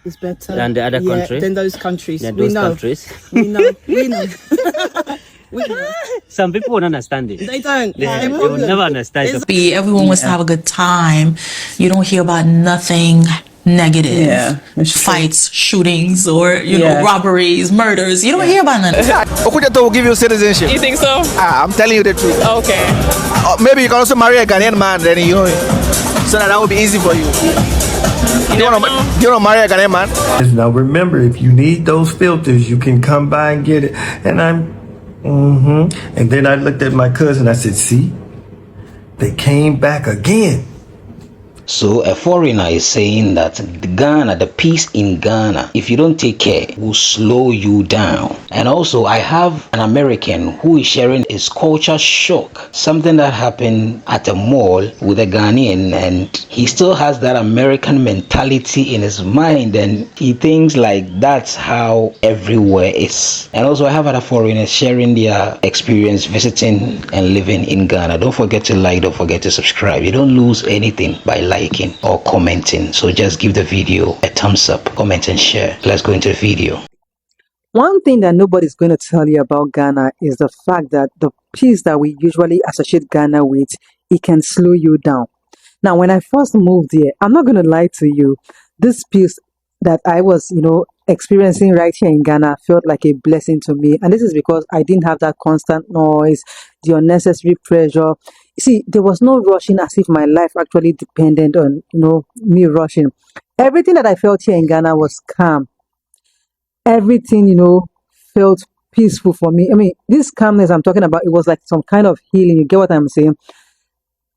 It's better than the other countries. Than those countries. Than we those know. countries. We know. We know. We know. Some people won't understand it. They don't. They will never understand it. Everyone wants to have a good time. You don't hear about nothing negative. Yeah, fights, shootings, or you know, robberies, murders. You don't hear about none of that. Akufo-Addo will give you citizenship. You think so? I'm telling you the truth. Okay. Maybe you can also marry a Ghanaian man, then you know, so that will be easy for you. You want to marry a Ghanaian man? Now remember, if you need those filters, you can come by and get it. And and then I looked at my cousin. I said, "See, they came back again." So a foreigner is saying that Ghana, the peace in Ghana, if you don't take care, will slow you down. And also I have an American who is sharing his culture shock, something that happened at a mall with a Ghanaian, and he still has that American mentality in his mind, and he thinks like that's how everywhere is. And also I have other foreigners sharing their experience visiting and living in Ghana. Don't forget to like, don't forget to subscribe. You don't lose anything by liking or commenting, so just give the video a thumbs up, comment and share. Let's go into the video. One thing that nobody's going to tell you about Ghana is the fact that the peace that we usually associate Ghana with, it can slow you down. Now, when I first moved here, I'm not going to lie to you, this peace that I was, experiencing right here in Ghana felt like a blessing to me. And this is because I didn't have that constant noise, the unnecessary pressure. See, there was no rushing as if my life actually depended on, me rushing. Everything that I felt here in Ghana was calm. Everything, felt peaceful for me. I mean, this calmness I'm talking about, it was like some kind of healing. You get what I'm saying?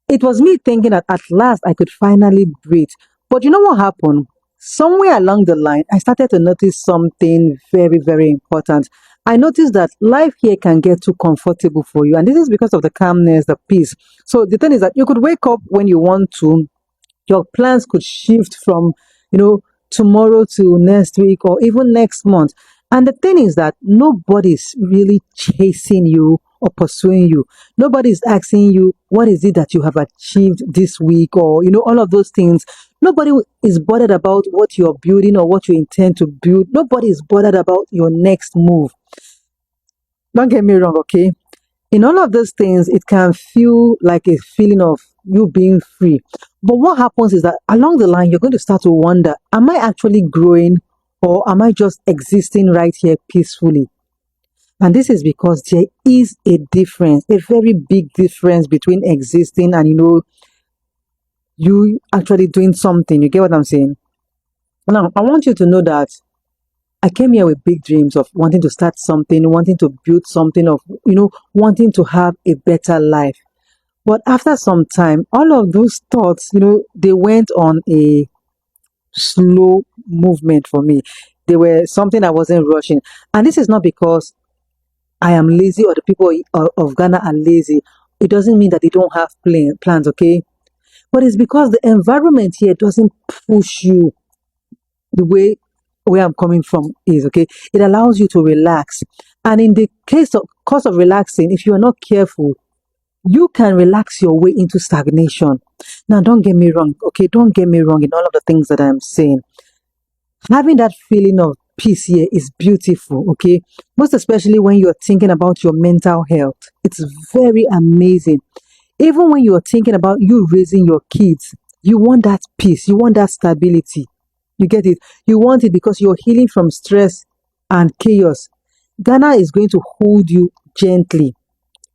It was me thinking that at last I could finally breathe. But you know what happened? Somewhere along the line, I started to notice something very, very important. I noticed that life here can get too comfortable for you. And this is because of the calmness, the peace. So the thing is that you could wake up when you want to. Your plans could shift from, tomorrow to next week or even next month. And the thing is that nobody's really chasing you or pursuing you. Nobody's asking you, what is it that you have achieved this week, or, all of those things. Nobody is bothered about what you're building or what you intend to build. Nobody is bothered about your next move. Don't get me wrong, okay? In all of those things, it can feel like a feeling of you being free. But what happens is that along the line, you're going to start to wonder, am I actually growing, or am I just existing right here peacefully? And this is because there is a difference, a very big difference between existing and, you actually doing something. You get what I'm saying? Now, I want you to know that I came here with big dreams of wanting to start something, wanting to build something, of, wanting to have a better life. But after some time, all of those thoughts, they went on a slow movement for me. They were something I wasn't rushing. And this is not because I am lazy or the people of Ghana are lazy. It doesn't mean that they don't have plans, okay? But it's because the environment here doesn't push you the way where I'm coming from is, okay? It allows you to relax. And in the course of relaxing, if you are not careful, you can relax your way into stagnation. Now, don't get me wrong, okay? Don't get me wrong in all of the things that I'm saying. Having that feeling of peace here is beautiful, okay? Most especially when you're thinking about your mental health. It's very amazing. Even when you're thinking about you raising your kids, you want that peace, you want that stability. You get it? You want it because you're healing from stress and chaos. Ghana is going to hold you gently.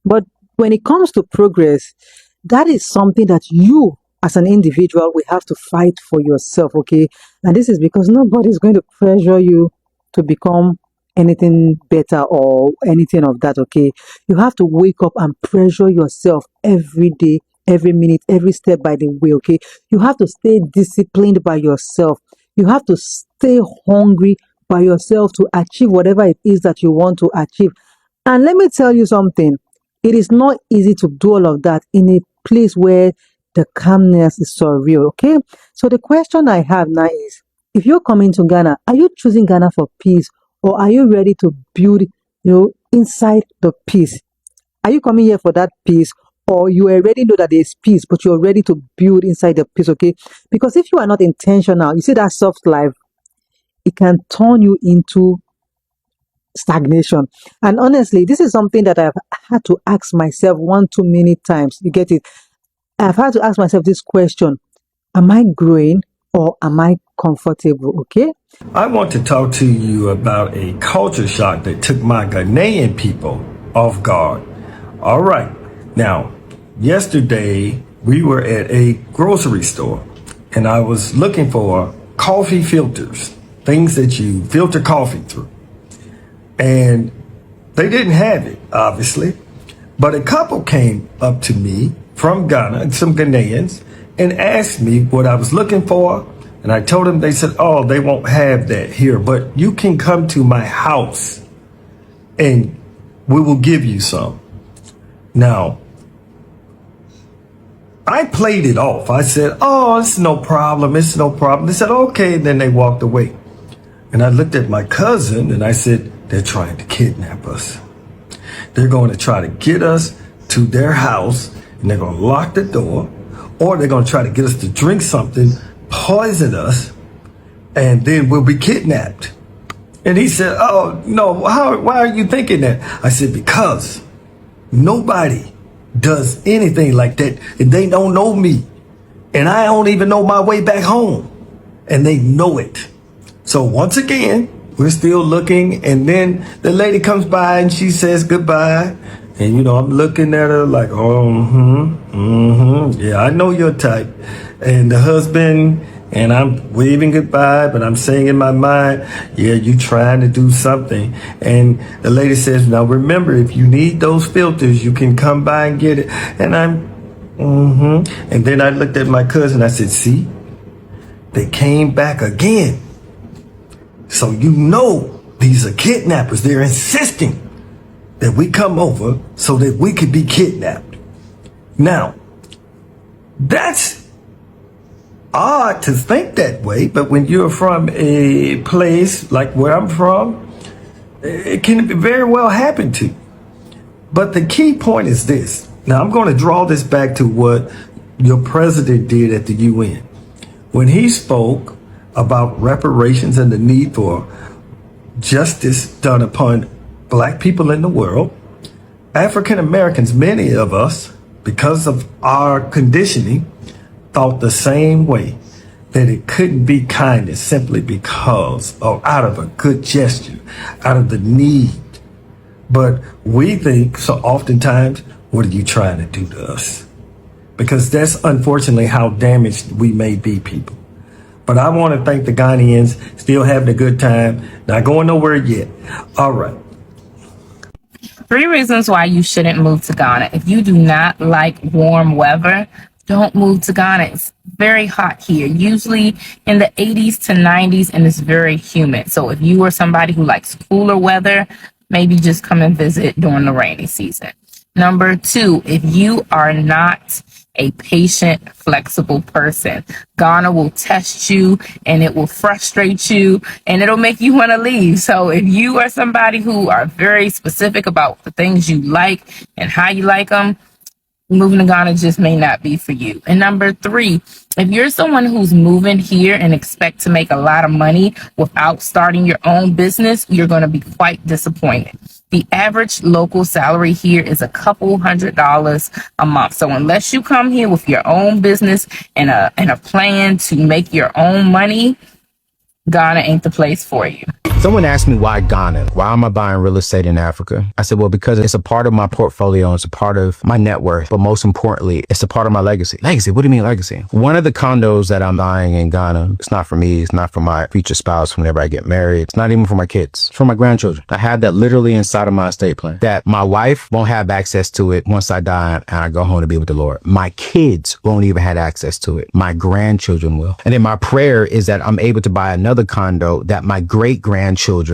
But when it comes to progress, that is something that you as an individual will have to fight for yourself, okay? And this is because nobody is going to pressure you to become anything better or anything of that, okay? You have to wake up and pressure yourself every day, every minute, every step by the way, okay? You have to stay disciplined by yourself. You have to stay hungry by yourself to achieve whatever it is that you want to achieve. And let me tell you something. It is not easy to do all of that in a place where the calmness is so real, okay? So the question I have now is, if you're coming to Ghana, are you choosing Ghana for peace, or are you ready to build, inside the peace? Are you coming here for that peace, or you already know that there's peace, but you're ready to build inside the peace, okay? Because if you are not intentional, you see that soft life, it can turn you into stagnation. And honestly, this is something that I've had to ask myself one too many times. You get it? I've had to ask myself this question: am I growing or am I comfortable? Okay. I want to talk to you about a culture shock that took my Ghanaian people off guard. All right. Now, yesterday we were at a grocery store and I was looking for coffee filters, things that you filter coffee through. And they didn't have it, obviously. But a couple came up to me from Ghana, some Ghanaians, and asked me what I was looking for. And I told them, they said, oh, they won't have that here, but you can come to my house and we will give you some. Now, I played it off. I said, oh, it's no problem. It's no problem. They said, okay. And then they walked away. And I looked at my cousin and I said, they're trying to kidnap us. They're going to try to get us to their house and they're going to lock the door, or they're going to try to get us to drink something, poison us, and then we'll be kidnapped. And he said, oh, no, why are you thinking that? I said, because nobody does anything like that, and they don't know me. And I don't even know my way back home. And they know it. So once again, we're still looking, and then the lady comes by and she says goodbye. And, you know, I'm looking at her like, oh, yeah, I know your type. And the husband, and I'm waving goodbye, but I'm saying in my mind, yeah, you trying to do something. And the lady says, now remember, if you need those filters, you can come by and get it. And I'm, And then I looked at my cousin, I said, see, they came back again. So you know these are kidnappers. They're insisting that we come over so that we could be kidnapped. Now, that's odd to think that way, but when you're from a place like where I'm from, it can very well happen to you. But the key point is this. Now, I'm going to draw this back to what your president did at the UN. When he spoke about reparations and the need for justice done upon black people in the world, African Americans, many of us, because of our conditioning, thought the same way, that it couldn't be kindness simply because or out of a good gesture, out of the need. But we think so oftentimes, what are you trying to do to us? Because that's unfortunately how damaged we may be, people. But I want to thank the Ghanaians, still having a good time, not going nowhere yet. All right. 3 reasons why you shouldn't move to Ghana. If you do not like warm weather, don't move to Ghana. It's very hot here, usually in the 80s to 90s, and it's very humid. So if you are somebody who likes cooler weather, maybe just come and visit during the rainy season. Number 2, if you are not a patient, flexible person, Ghana will test you and it will frustrate you and it'll make you want to leave. So if you are somebody who are very specific about the things you like and how you like them, moving to Ghana just may not be for you. And number 3, if you're someone who's moving here and expect to make a lot of money without starting your own business, you're going to be quite disappointed. The average local salary here is a couple $100s a month. So unless you come here with your own business and a plan to make your own money, Ghana ain't the place for you. Someone asked me why Ghana? Why am I buying real estate in Africa? I said, well, because it's a part of my portfolio. It's a part of my net worth. But most importantly, it's a part of my legacy. Legacy? What do you mean legacy? One of the condos that I'm buying in Ghana, it's not for me. It's not for my future spouse whenever I get married. It's not even for my kids. It's for my grandchildren. I have that literally inside of my estate plan. That my wife won't have access to it once I die and I go home to be with the Lord. My kids won't even have access to it. My grandchildren will. And then my prayer is that I'm able to buy another condo that my great-grandchildren,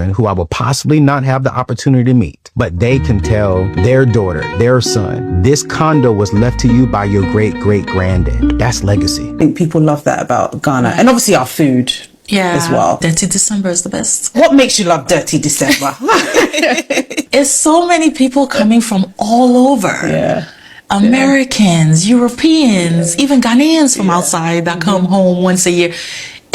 who I will possibly not have the opportunity to meet, but they can tell their daughter, their son, this condo was left to you by your great-great-granddad. That's legacy. I think people love that about Ghana. And obviously our food as well. Dirty December is the best. What makes you love Dirty December? It's so many people coming from all over. Yeah. Americans, Europeans, even Ghanaians from outside that come home once a year.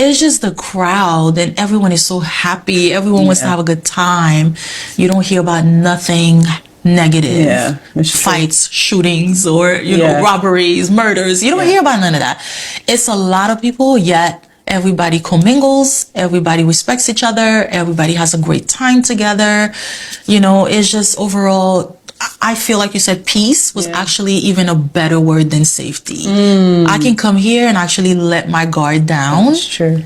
it's just the crowd, and everyone is so happy. Everyone wants to have a good time. You don't hear about nothing negative. Yeah, it's true. Fights, shootings, or, you know, robberies, murders. You don't hear about none of that. It's a lot of people, yet everybody commingles, everybody respects each other, everybody has a great time together. You know, it's just overall, I feel like you said peace was actually even a better word than safety. I can come here and actually let my guard down. That's true.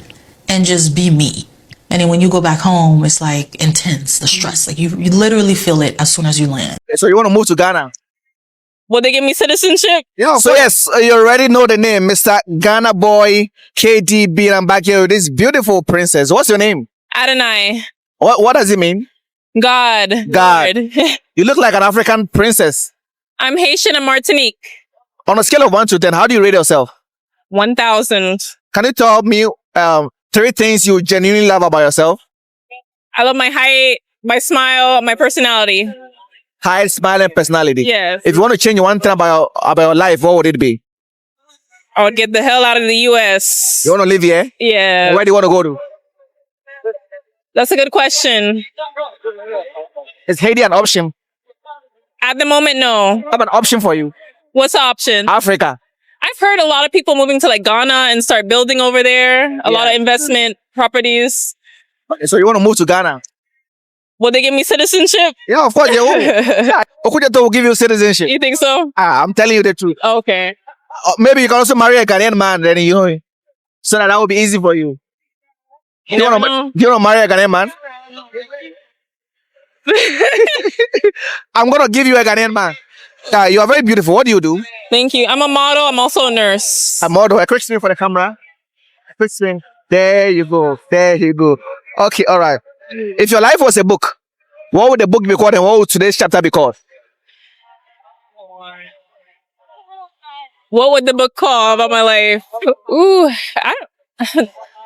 And just be me. And then when you go back home, it's like intense, the stress. Like you literally feel it as soon as you land. So you want to move to Ghana? Will they give me citizenship? Yeah. So yes, you already know the name, Mr. Ghana Boy KDB. I'm back here with this beautiful princess. What's your name? Adonai. What does it mean? God. God. Lord. You look like an African princess. I'm Haitian and Martinique. On a scale of 1 to 10, how do you rate yourself? 1,000. Can you tell me 3 things you genuinely love about yourself? I love my height, my smile, my personality. Height, smile, and personality. Yes. If you want to change one thing about your life, what would it be? I would get the hell out of the U.S. You want to live here? Yeah. Where do you want to go to? That's a good question. Is Haiti an option? At the moment, no. I have an option for you. What's the option? Africa. I've heard a lot of people moving to like Ghana and start building over there. A lot of investment properties. So you want to move to Ghana? Will they give me citizenship? Yeah, of course they will. Okujato will give you citizenship. You think so? I'm telling you the truth. Okay. Maybe you can also marry a Ghanaian man, then you know, so that will be easy for you. Do you want to marry a Ghanaian man? I'm gonna give you a Ghanaian man. You are very beautiful. What do you do? Thank you. I'm a model. I'm also a nurse. A model. A quick spin for the camera. A quick spin. There you go. There you go. Okay, all right. If your life was a book, what would the book be called and what would today's chapter be called? What would the book call about my life? Ooh,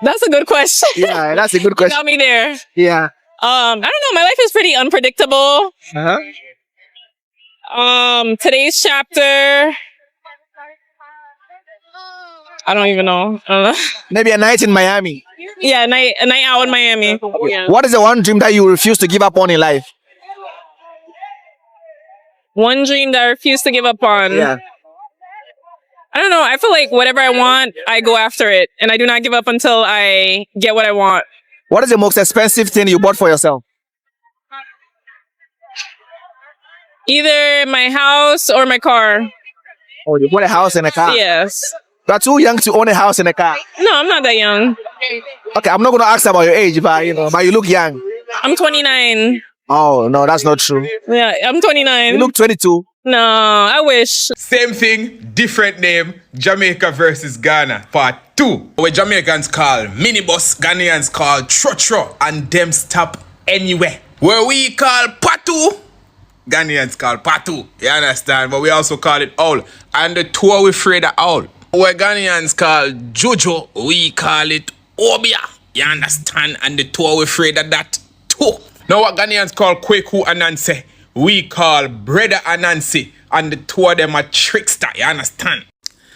that's a good question. Yeah, that's a good question. You got me there. Yeah. I don't know. My life is pretty unpredictable. Today's chapter, I don't even know. Maybe a night in Miami. Yeah, a night out in Miami. Yeah. What is the one dream that you refuse to give up on in life? One dream that I refuse to give up on. Yeah. I don't know. I feel like whatever I want, I go after it. And I do not give up until I get what I want. What is the most expensive thing you bought for yourself? Either my house or my car. Oh, you bought a house and a car? Yes. You are too young to own a house and a car. No, I'm not that young. Okay, I'm not going to ask about your age, but you look young. I'm 29. Oh, no, that's not true. Yeah, I'm 29. You look 22. No, I wish. Same thing, different name. Jamaica versus Ghana, part 2. Where Jamaicans call minibus, Ghanaians call tro-tro, and them stop anywhere. Where we call patu, Ghanaians call patu. You understand? But we also call it owl. And the two we afraid of owl. Where Ghanaians call jojo, we call it obia. You understand? And the two we afraid of that too. Now what Ghanaians call Kweku and Nancy, we call Brother and Nancy, and the two of them are trickster, you understand?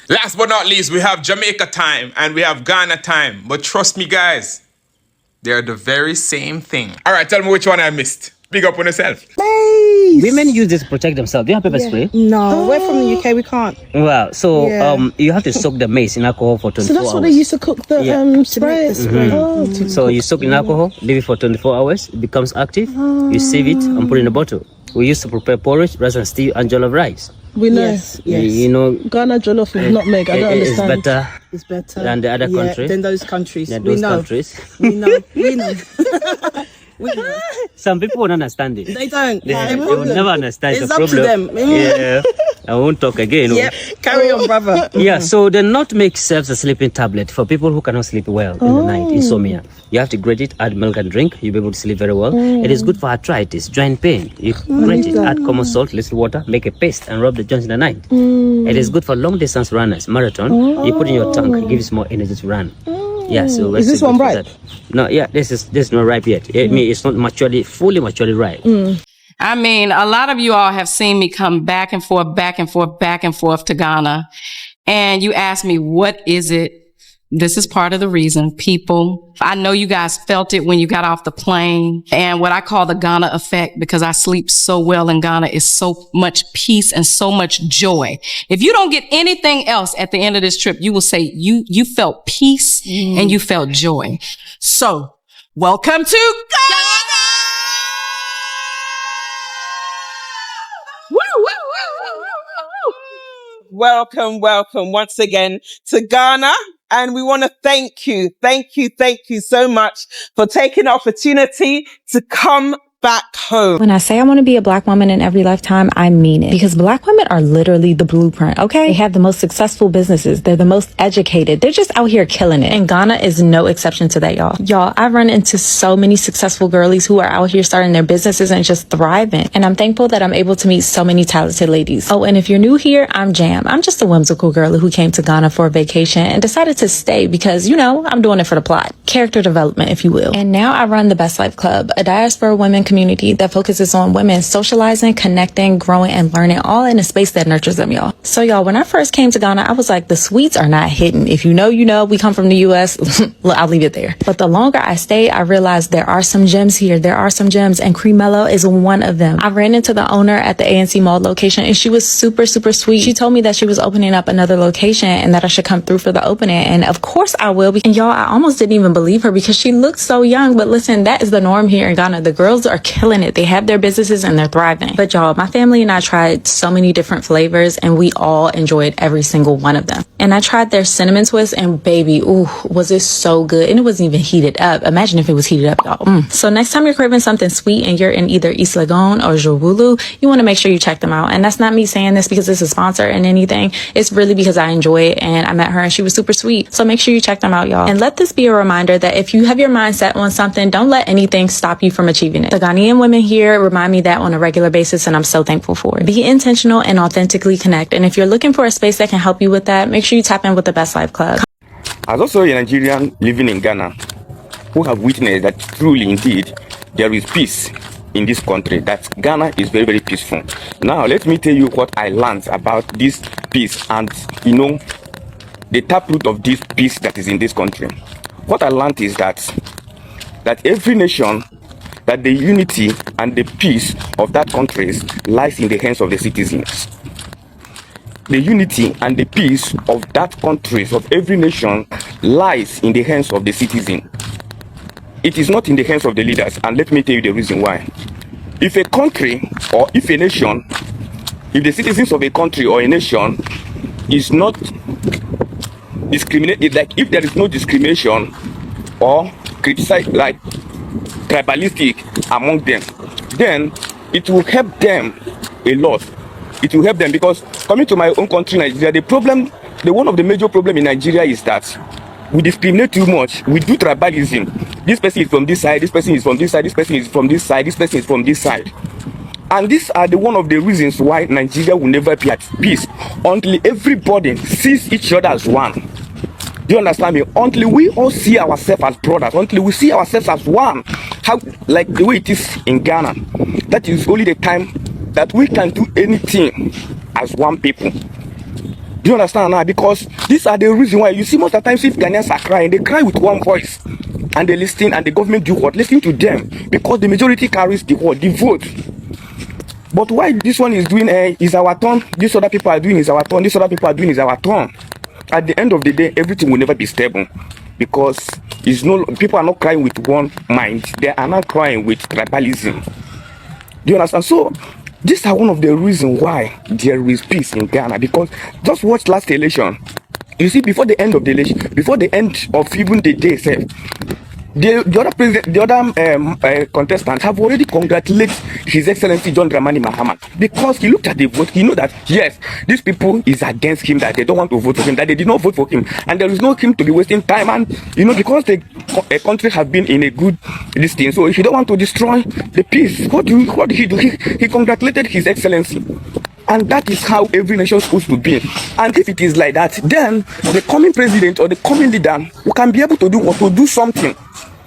Last but not least, we have Jamaica time and we have Ghana time. But trust me guys, they're the very same thing. Alright, tell me which one I missed. Big up on yourself. Women use this to protect themselves. Do you have pepper spray? No, we're from the UK. We can't. Well, so you have to soak the maize in alcohol for 24 hours. So that's what they used to cook the spray. So you soak in alcohol, leave it for 24 hours. It becomes active. You sieve it and put it in a bottle. We used to prepare porridge, rice and stew, and jollof rice. We know. Yes. You know, Ghana jollof is not make. I don't understand. It's better than the other country. Than those countries. We know. We know. We know. Some people won't understand it. They don't. They will never understand it's the up problem. to them. Yeah. I won't talk again. Yep. Carry on, brother. Yeah, so the nutmeg serves a sleeping tablet for people who cannot sleep well in the night, insomnia. You have to grate it, add milk and drink. You'll be able to sleep very well. It is good for arthritis, joint pain. You grate it, add common salt, little water, make a paste and rub the joints in the night. It is good for long distance runners, marathon. You put in your tongue, it gives more energy to run. Yeah, so is this one ripe? No, yeah, this is not ripe yet. I mean, it's not fully maturely ripe. I mean, a lot of you all have seen me come back and forth to Ghana. And you ask me, what is it This is part of the reason people, I know you guys felt it when you got off the plane, and what I call the Ghana effect, because I sleep so well in Ghana, is so much peace and so much joy. If you don't get anything else at the end of this trip, you will say you felt peace and you felt joy. So, welcome to Ghana! Welcome once again to Ghana. And we want to thank you so much for taking the opportunity to come back home. When I say I want to be a Black woman in every lifetime, I mean it. Because Black women are literally the blueprint, okay? They have the most successful businesses. They're the most educated. They're just out here killing it. And Ghana is no exception to that, y'all. Y'all, I've run into so many successful girlies who are out here starting their businesses and just thriving. And I'm thankful that I'm able to meet so many talented ladies. Oh, and if you're new here, I'm Jam. I'm just a whimsical girl who came to Ghana for a vacation and decided to stay because, you know, I'm doing it for the plot. Character development, if you will. And now I run the Best Life Club, a diaspora women community that focuses on women socializing, connecting, growing, and learning, all in a space that nurtures them, y'all. So y'all, when I first came to Ghana, I was like, the sweets are not hidden. If you know, you know. We come from the US. Look, I'll leave it there. But the longer I stayed, I realized there are some gems here. There are some gems, and Cream Mellow is one of them. I ran into the owner at the ANC Mall location, and she was super, super sweet. She told me that she was opening up another location and that I should come through for the opening. And of course I will. And y'all, I almost didn't even believe her because she looked so young. But listen, that is the norm here in Ghana. The girls are killing it. They have their businesses and they're thriving. But y'all, my family and I tried so many different flavors and we all enjoyed every single one of them. And I tried their cinnamon twist and baby, ooh, was it so good. And it wasn't even heated up. Imagine if it was heated up, y'all. So next time you're craving something sweet and you're in either East Legon or Jowulu, you want to make sure you check them out. And that's not me saying this because it's a sponsor and anything. It's really because I enjoy it and I met her and she was super sweet. So make sure you check them out, y'all. And let this be a reminder that if you have your mind set on something, don't let anything stop you from achieving it. The Ghanaian women here remind me that on a regular basis, and I'm so thankful for it. Be intentional and authentically connect. And if you're looking for a space that can help you with that, make sure you tap in with the Best Life Club. As also a Nigerian living in Ghana, who have witnessed that truly indeed there is peace in this country, that Ghana is very, very peaceful. Now, let me tell you what I learned about this peace and, you know, the taproot of this peace that is in this country. What I learned is that every nation, that the unity and the peace of that country lies in the hands of the citizens. The unity and the peace of that country, of every nation, lies in the hands of the citizen. It is not in the hands of the leaders, and let me tell you the reason why. If a country or if a nation, if the citizens of a country or a nation is not discriminated, like if there is no discrimination or criticize, like tribalistic among them, then it will help them a lot. It will help them because coming to my own country, Nigeria, one of the major problems in Nigeria is that we discriminate too much. We do tribalism. This person is from this side, this person is from this side, this person is from this side, this person is from this side. And these are one of the reasons why Nigeria will never be at peace until everybody sees each other as one. Do you understand me? Until we all see ourselves as brothers, until we see ourselves as one, how like the way it is in Ghana, that is only the time that we can do anything as one people. Do you understand now? Because these are the reason why you see most of the times if Ghanaians are crying, they cry with one voice, and they listen, and the government do what? Listen to them, because the majority carries the what? The vote. But why this one is doing is our turn, this other people are doing is our turn, this other people are doing is our turn. At the end of the day, everything will never be stable because people are not crying with one mind. They are not crying with tribalism. Do you understand? So these are one of the reasons why there is peace in Ghana. Because just watch last election. You see, before the end of the election, before the end of even the day itself, the other contestants have already congratulated His Excellency John Dramani Mahama because he looked at the vote. He know that yes, these people is against him, that they don't want to vote for him, that they did not vote for him, and there is no him to be wasting time. And you know, because the country have been in a good distance, so if you don't want to destroy the peace, what did he do? He congratulated His Excellency. And that is how every nation is supposed to be. And if it is like that, then the coming president or the coming leader who can be able to do what, to do something,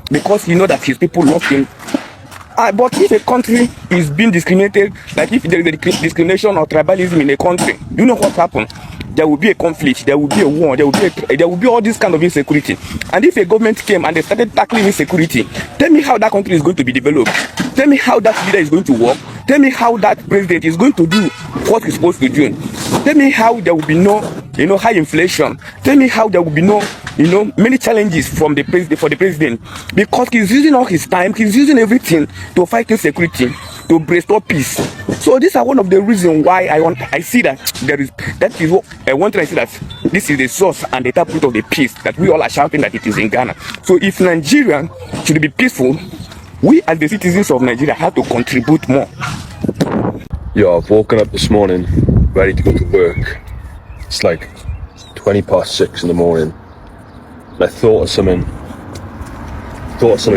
because you know that his people love him. But if a country is being discriminated, like if there is a discrimination or tribalism in a country, you know what happens? there will be a conflict, there will be a war, there will be all this kind of insecurity. And if a government came and they started tackling insecurity, tell me how that country is going to be developed. Tell me how that leader is going to work. Tell me how that president is going to do what he's supposed to do. Tell me how there will be no, high inflation. Tell me how there will be no, many challenges for the president, because he's using all his time, he's using everything to fight insecurity, to restore peace. So these are one of the reasons why I see that that is what I want to say, that this is the source and the taproot of the peace that we all are shouting that it is in Ghana. So if Nigeria should be peaceful, we as the citizens of Nigeria have to contribute more. Yo, I've woken up this morning ready to go to work. It's like 6:20 in the morning. And I thought of something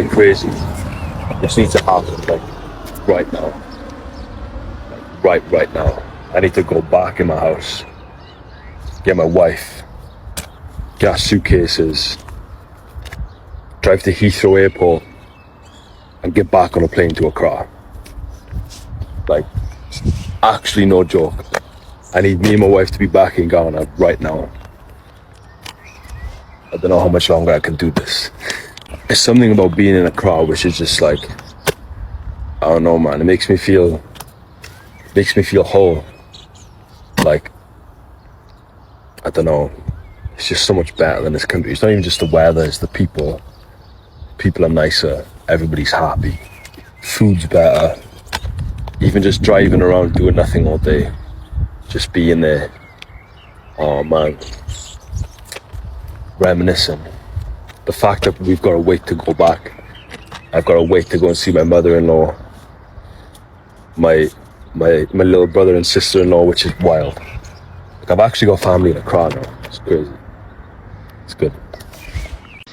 crazy. This needs to happen, like right now. Right now. I need to go back in my house, get my wife, get our suitcases, drive to Heathrow Airport, and get back on a plane to Accra. Like, actually no joke. I need me and my wife to be back in Ghana right now. I don't know how much longer I can do this. There's something about being in Accra which is just like, I don't know, man. It makes me feel whole. Like, I don't know. It's just so much better than this country. It's not even just the weather, it's the people. People are nicer. Everybody's happy. Food's better. Even just driving around doing nothing all day. Just being there. Oh man. Reminiscing. The fact that we've got to wait to go back. I've got to wait to go and see my mother-in-law. My little brother and sister-in-law, which is wild. Like, I've actually got family in Accra now. It's crazy. It's good.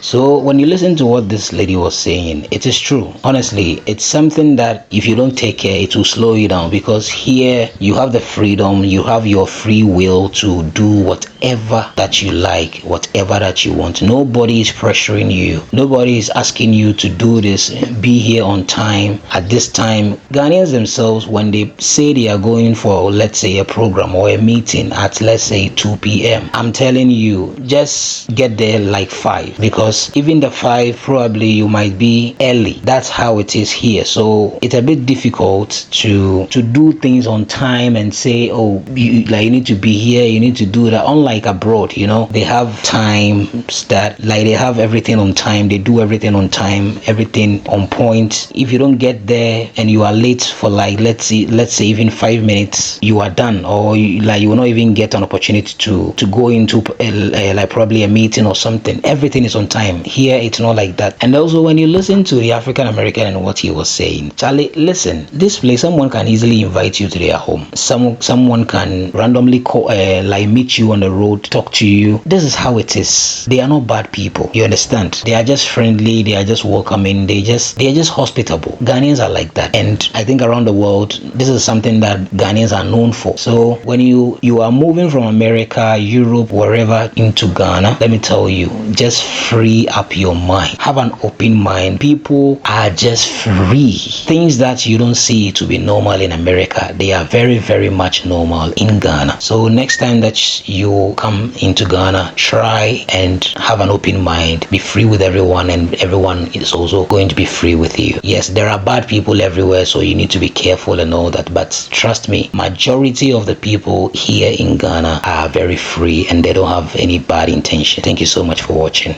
So when you listen to what this lady was saying, it is true. Honestly, it's something that if you don't take care, it will slow you down, because here you have the freedom, you have your free will to do whatever that you like, whatever that you want. Nobody is pressuring you. Nobody is asking you to do this, be here on time, at this time. Ghanaians themselves, when they say they are going for, let's say, a program or a meeting at, let's say, 2 p.m., I'm telling you, just get there like 5, because even the 5, probably you might be early. That's how it is here. So it's a bit difficult to do things on time and say, oh, you need to be here, you need to do that. Unlike abroad, they have times that, like, they have everything on time, they do everything on time, everything on point. If you don't get there and you are late for, like, let's say even 5 minutes, you are done, or you will not even get an opportunity to go into like probably a meeting or something. Everything is on time. Here it's not like that. And also, when you listen to the African American and what he was saying, Charlie, listen, this place, someone can easily invite you to their home. Someone can randomly call, like meet you on the road, talk to you. This is how it is. They are not bad people. You understand? They are just friendly. They are just welcoming. They are just hospitable. Ghanaians are like that. And I think around the world, this is something that Ghanaians are known for. So when you are moving from America, Europe, wherever into Ghana, let me tell you, just free up your mind. Have an open mind. People are just free. Things that you don't see to be normal in America, they are very, very much normal in Ghana. So next time that you come into Ghana, try and have an open mind. Be free with everyone, and everyone is also going to be free with you. Yes, there are bad people everywhere, so you need to be careful and all that. But trust me, majority of the people here in Ghana are very free and they don't have any bad intention. Thank you so much for watching.